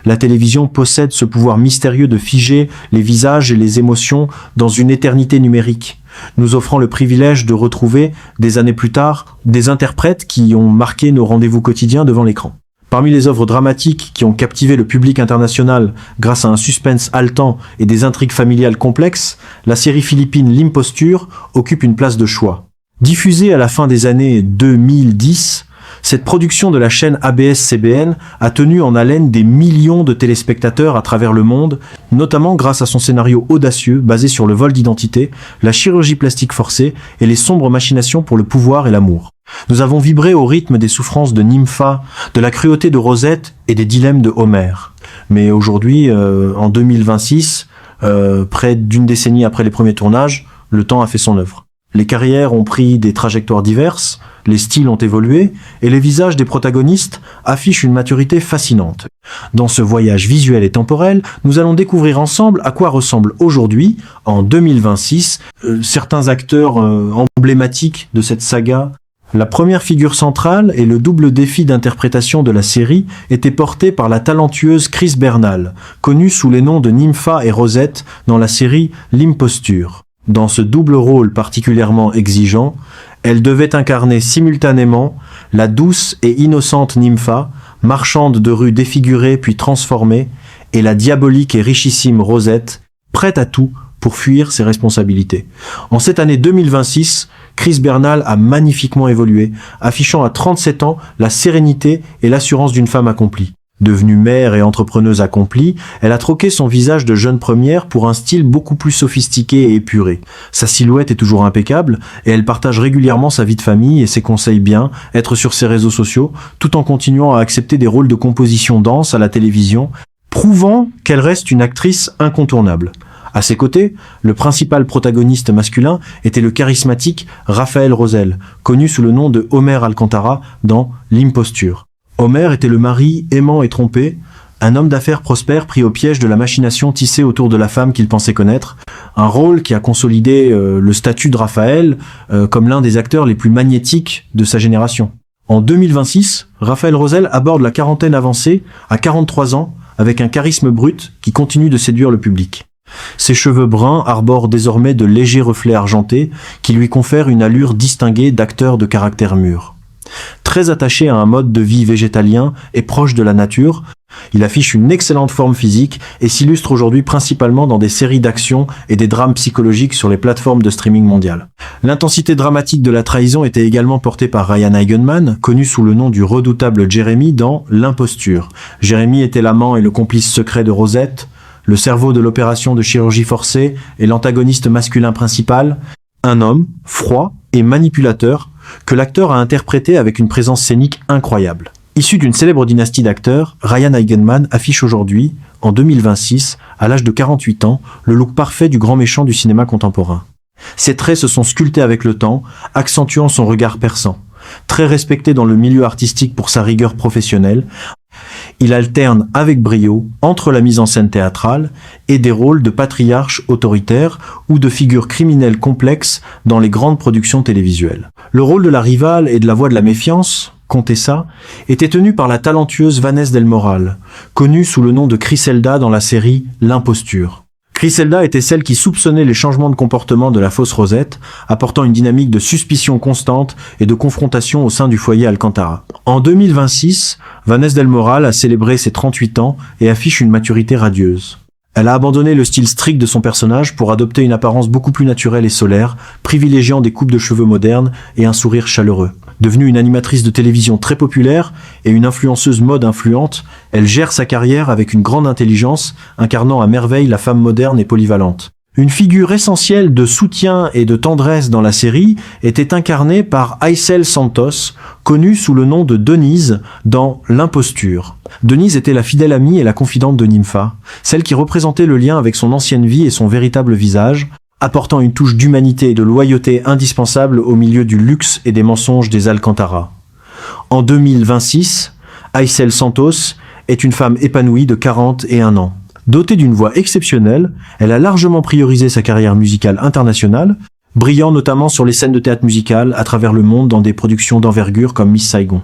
La télévision possède ce pouvoir mystérieux de figer les visages et les émotions dans une éternité numérique, nous offrant le privilège de retrouver, des années plus tard, des interprètes qui ont marqué nos rendez-vous quotidiens devant l'écran. Parmi les œuvres dramatiques qui ont captivé le public international grâce à un suspense haletant et des intrigues familiales complexes, la série philippine L'Imposture occupe une place de choix. Diffusée à la fin des années 2010, cette production de la chaîne ABS-CBN a tenu en haleine des millions de téléspectateurs à travers le monde, notamment grâce à son scénario audacieux basé sur le vol d'identité, la chirurgie plastique forcée et les sombres machinations pour le pouvoir et l'amour. Nous avons vibré au rythme des souffrances de Nympha, de la cruauté de Rosette et des dilemmes de Homer. Mais aujourd'hui, en 2026, près d'une décennie après les premiers tournages, le temps a fait son œuvre. Les carrières ont pris des trajectoires diverses, les styles ont évolué, et les visages des protagonistes affichent une maturité fascinante. Dans ce voyage visuel et temporel, nous allons découvrir ensemble à quoi ressemblent aujourd'hui, en 2026, certains acteurs emblématiques de cette saga. La première figure centrale et le double défi d'interprétation de la série étaient portés par la talentueuse Chris Bernal, connue sous les noms de Nympha et Rosette dans la série L'Imposture. Dans ce double rôle particulièrement exigeant, elle devait incarner simultanément la douce et innocente Nympha, marchande de rue défigurée puis transformée, et la diabolique et richissime Rosette, prête à tout pour fuir ses responsabilités. En cette année 2026, Chris Bernal a magnifiquement évolué, affichant à 37 ans la sérénité et l'assurance d'une femme accomplie. Devenue mère et entrepreneuse accomplie, elle a troqué son visage de jeune première pour un style beaucoup plus sophistiqué et épuré. Sa silhouette est toujours impeccable et elle partage régulièrement sa vie de famille et ses conseils bien, être sur ses réseaux sociaux, tout en continuant à accepter des rôles de composition dense à la télévision, prouvant qu'elle reste une actrice incontournable. À ses côtés, le principal protagoniste masculin était le charismatique Raphaël Rosel, connu sous le nom de Homer Alcantara dans L'Imposture. Homer était le mari aimant et trompé, un homme d'affaires prospère pris au piège de la machination tissée autour de la femme qu'il pensait connaître, un rôle qui a consolidé le statut de Raphaël comme l'un des acteurs les plus magnétiques de sa génération. En 2026, Raphaël Rosel aborde la quarantaine avancée, à 43 ans, avec un charisme brut qui continue de séduire le public. Ses cheveux bruns arborent désormais de légers reflets argentés qui lui confèrent une allure distinguée d'acteur de caractère mûr. Très attaché à un mode de vie végétalien et proche de la nature, il affiche une excellente forme physique et s'illustre aujourd'hui principalement dans des séries d'action et des drames psychologiques sur les plateformes de streaming mondiales. L'intensité dramatique de la trahison était également portée par Ryan Eigenman, connu sous le nom du redoutable Jeremy dans L'Imposture. Jeremy était l'amant et le complice secret de Rosette, le cerveau de l'opération de chirurgie forcée et l'antagoniste masculin principal, un homme froid et manipulateur que l'acteur a interprété avec une présence scénique incroyable. Issu d'une célèbre dynastie d'acteurs, Ryan Eigenman affiche aujourd'hui, en 2026, à l'âge de 48 ans, le look parfait du grand méchant du cinéma contemporain. Ses traits se sont sculptés avec le temps, accentuant son regard perçant. Très respecté dans le milieu artistique pour sa rigueur professionnelle, il alterne avec brio entre la mise en scène théâtrale et des rôles de patriarche autoritaire ou de figures criminelles complexes dans les grandes productions télévisuelles. Le rôle de la rivale et de la voix de la méfiance, Contessa, était tenu par la talentueuse Vanessa Del Moral, connue sous le nom de Criselda dans la série L'Imposture. Criselda était celle qui soupçonnait les changements de comportement de la fausse Rosette, apportant une dynamique de suspicion constante et de confrontation au sein du foyer Alcantara. En 2026, Vanessa Del Moral a célébré ses 38 ans et affiche une maturité radieuse. Elle a abandonné le style strict de son personnage pour adopter une apparence beaucoup plus naturelle et solaire, privilégiant des coupes de cheveux modernes et un sourire chaleureux. Devenue une animatrice de télévision très populaire et une influenceuse mode influente, elle gère sa carrière avec une grande intelligence, incarnant à merveille la femme moderne et polyvalente. Une figure essentielle de soutien et de tendresse dans la série était incarnée par Aisel Santos, connue sous le nom de Denise dans L'Imposture. Denise était la fidèle amie et la confidente de Nympha, celle qui représentait le lien avec son ancienne vie et son véritable visage, apportant une touche d'humanité et de loyauté indispensable au milieu du luxe et des mensonges des Alcantara. En 2026, Aisel Santos est une femme épanouie de 41 ans. Dotée d'une voix exceptionnelle, elle a largement priorisé sa carrière musicale internationale, brillant notamment sur les scènes de théâtre musical à travers le monde dans des productions d'envergure comme Miss Saigon.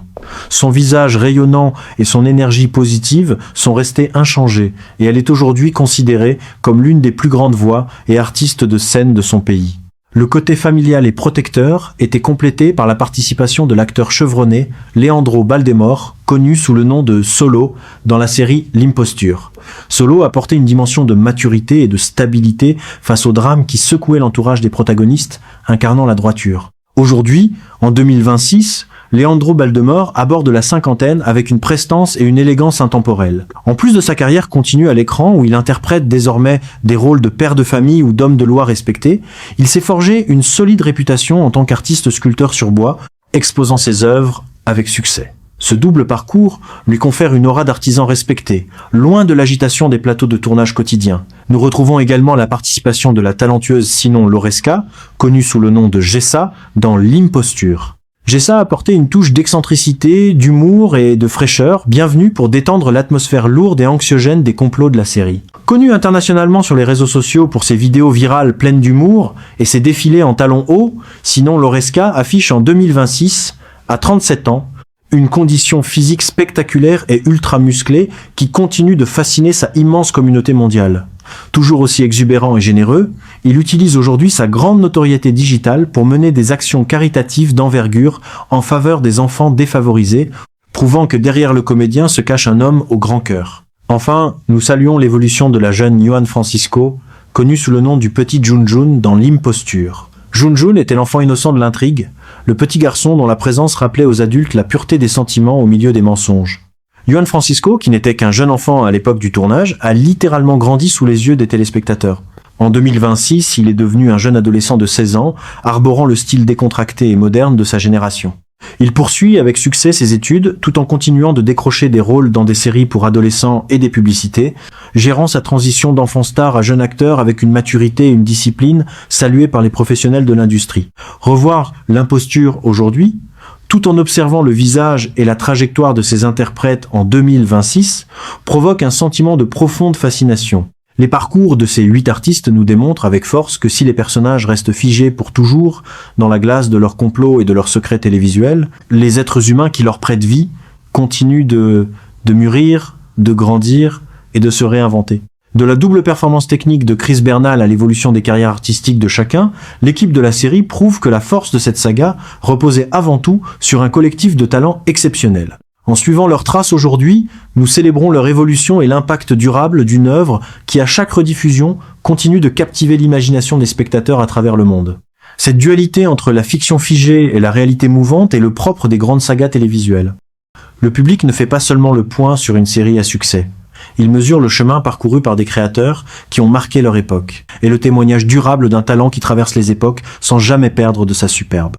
Son visage rayonnant et son énergie positive sont restés inchangés et elle est aujourd'hui considérée comme l'une des plus grandes voix et artistes de scène de son pays. Le côté familial et protecteur était complété par la participation de l'acteur chevronné Leandro Baldemore, connu sous le nom de Solo dans la série L'Imposture. Solo apportait une dimension de maturité et de stabilité face au drame qui secouait l'entourage des protagonistes, incarnant la droiture. Aujourd'hui, en 2026, Leandro Baldemore aborde la cinquantaine avec une prestance et une élégance intemporelles. En plus de sa carrière continue à l'écran où il interprète désormais des rôles de père de famille ou d'homme de loi respecté, il s'est forgé une solide réputation en tant qu'artiste sculpteur sur bois, exposant ses œuvres avec succès. Ce double parcours lui confère une aura d'artisan respecté, loin de l'agitation des plateaux de tournage quotidiens. Nous retrouvons également la participation de la talentueuse Sinon Loresca, connue sous le nom de Jessa, dans L'Imposture. Jessa a apporté une touche d'excentricité, d'humour et de fraîcheur, bienvenue pour détendre l'atmosphère lourde et anxiogène des complots de la série. Connue internationalement sur les réseaux sociaux pour ses vidéos virales pleines d'humour et ses défilés en talons hauts, Sinon Loresca affiche en 2026, à 37 ans, une condition physique spectaculaire et ultra musclée qui continue de fasciner sa immense communauté mondiale. Toujours aussi exubérant et généreux, il utilise aujourd'hui sa grande notoriété digitale pour mener des actions caritatives d'envergure en faveur des enfants défavorisés, prouvant que derrière le comédien se cache un homme au grand cœur. Enfin, nous saluons l'évolution de la jeune Juan Francisco, connue sous le nom du petit Junjun dans L'Imposture. Junjun était l'enfant innocent de l'intrigue, le petit garçon dont la présence rappelait aux adultes la pureté des sentiments au milieu des mensonges. Juan Francisco, qui n'était qu'un jeune enfant à l'époque du tournage, a littéralement grandi sous les yeux des téléspectateurs. En 2026, il est devenu un jeune adolescent de 16 ans, arborant le style décontracté et moderne de sa génération. Il poursuit avec succès ses études, tout en continuant de décrocher des rôles dans des séries pour adolescents et des publicités, gérant sa transition d'enfant star à jeune acteur avec une maturité et une discipline saluées par les professionnels de l'industrie. Revoir L'Imposture aujourd'hui, tout en observant le visage et la trajectoire de ses interprètes en 2026, provoque un sentiment de profonde fascination. Les parcours de ces 8 artistes nous démontrent avec force que si les personnages restent figés pour toujours dans la glace de leurs complots et de leurs secrets télévisuels, les êtres humains qui leur prêtent vie continuent de mûrir, de grandir et de se réinventer. De la double performance technique de Chris Bernal à l'évolution des carrières artistiques de chacun, l'équipe de la série prouve que la force de cette saga reposait avant tout sur un collectif de talents exceptionnels. En suivant leurs traces aujourd'hui, nous célébrons leur évolution et l'impact durable d'une œuvre qui, à chaque rediffusion, continue de captiver l'imagination des spectateurs à travers le monde. Cette dualité entre la fiction figée et la réalité mouvante est le propre des grandes sagas télévisuelles. Le public ne fait pas seulement le point sur une série à succès. Il mesure le chemin parcouru par des créateurs qui ont marqué leur époque, et le témoignage durable d'un talent qui traverse les époques sans jamais perdre de sa superbe.